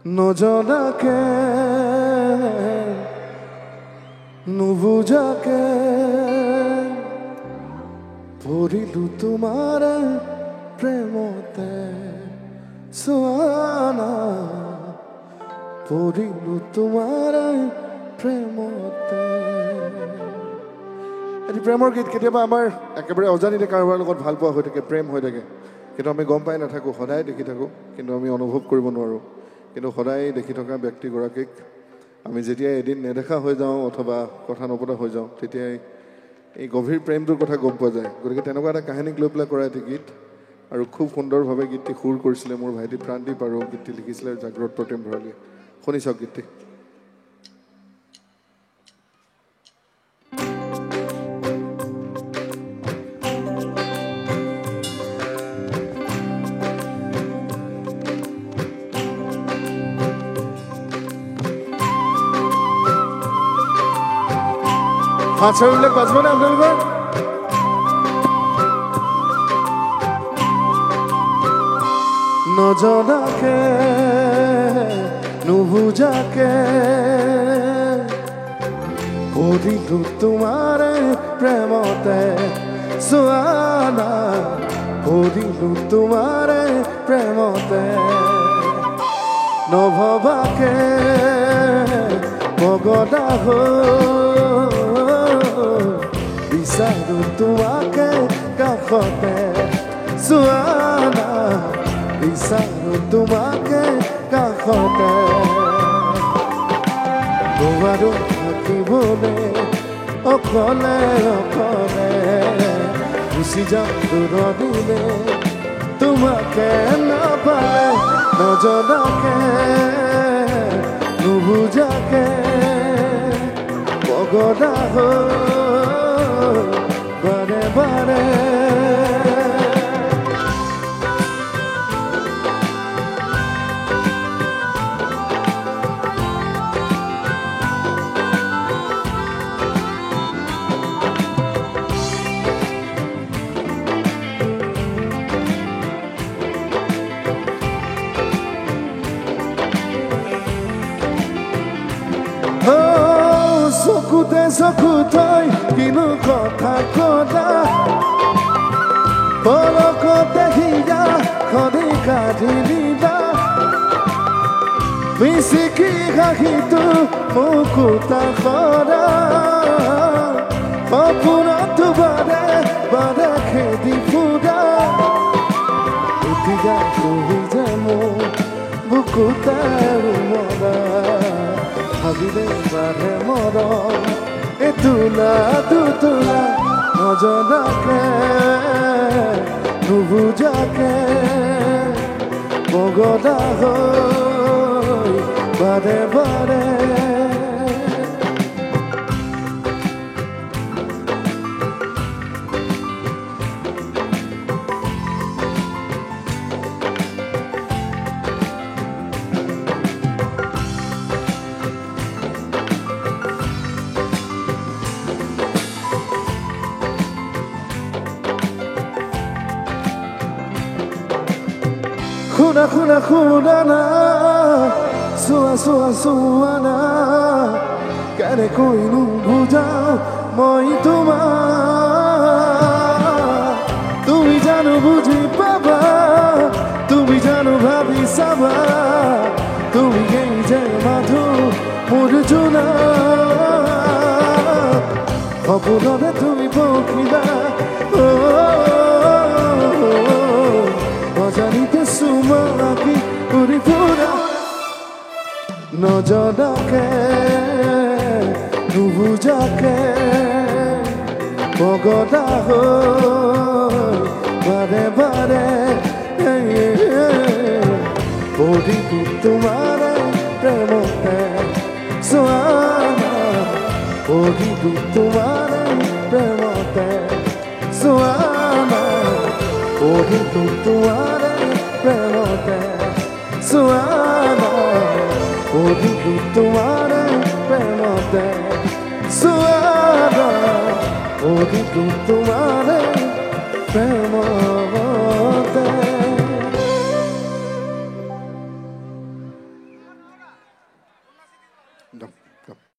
নজনাকে নুবুজাকে পড়িলু তোমাৰ প্ৰেমতে সোয়ানা পড়িলু তোমাৰ প্ৰেমতে। এটি প্ৰেমৰ গীত কেতিয়াবা আমাৰ একেবাৰে অজানিতে কাৰোবাৰ লগত ভাল পোৱা হৈ থাকে, প্ৰেম হৈ থাকে, কিন্তু আমি গম পাই নাথাকোঁ, সদায় দেখি থাকোঁ কিন্তু আমি অনুভৱ কৰিব নোৱাৰোঁ। কিন্তু সদায় দেখি থকা ব্যক্তিগৰাকীক আমি যেতিয়া এদিন নেদেখা হৈ যাওঁ অথবা কথা নপতা হৈ যাওঁ তেতিয়াই এই গভীৰ প্ৰেমটোৰ কথা গম পোৱা যায়। গতিকে তেনেকুৱা এটা কাহিনীক লৈ পেলাই কৰা এটি গীত, আৰু খুব সুন্দৰভাৱে গীতটি সুৰ কৰিছিলে মোৰ ভাইটি প্ৰাণদীপ আৰু গীতটি লিখিছিলে জাগ্ৰত প্ৰতিম ভৰালীয়ে। শুনি চাওক গীতটি। হাতছাৰিবিলাক বাজবনে আপোনালোকৰ? নজনাকে নুবুজাকে পড়িলু তোমাৰ প্ৰেমতে সোয়ানা পড়িলু তোমাৰ প্ৰেমতে নভবাকে পগদা বিচাৰো তোমাকে কাষতে সোৱানা বিচাৰো তোমাকে কাষতে নোৱাৰো থাকিবলৈ অকলে অকলে গুচি যাম দূৰণিলে তোমাকে নাপালে নজনাকে নুবুজাকে পগদা বাৰে বাৰে চকুতে চকু থৈ কিনো কথা কলা পলকতে হিয়া খনি কাঢ়ি নিলা মিচিকি হাঁহিটো মুকুতা কৰা সপোনতো বাৰে বাৰে খেদি ফুৰা উঠিয়া বহি যাম বুকুতাৰ মৰা ভাবিলে বাঢ়ে মৰম এতোলা দুতোলা নজনাকে নুবুজাকে পগদা হৈ বাৰে বাৰে শুনা শুনা শুনা না চোৱা চোৱা চোৱা না কেনেকৈ নুবুজাও মই তোমাক তুমি জানো বুজি পাবা তুমি জানো ভাবি চাবা তুমি এই যে মাথো মোৰ জোনা সপোনতে তুমি পখিলা অজানিতে সুমাকি উৰি ফুৰা নজনাকে নুবুজাকে পগদা হৈ বাৰে বাৰে পড়িলু তোমাৰ প্ৰেমতে সোৱানা পড়িলু তোমাৰ প্ৰেমতে সোৱানা পড়িলু তোমাৰ প্ৰেমতে সোৱানা পড়িলু তোমাৰ প্ৰেমতে সোৱানা পড়িলু তোমাৰ প্ৰেমতে। যাম যাম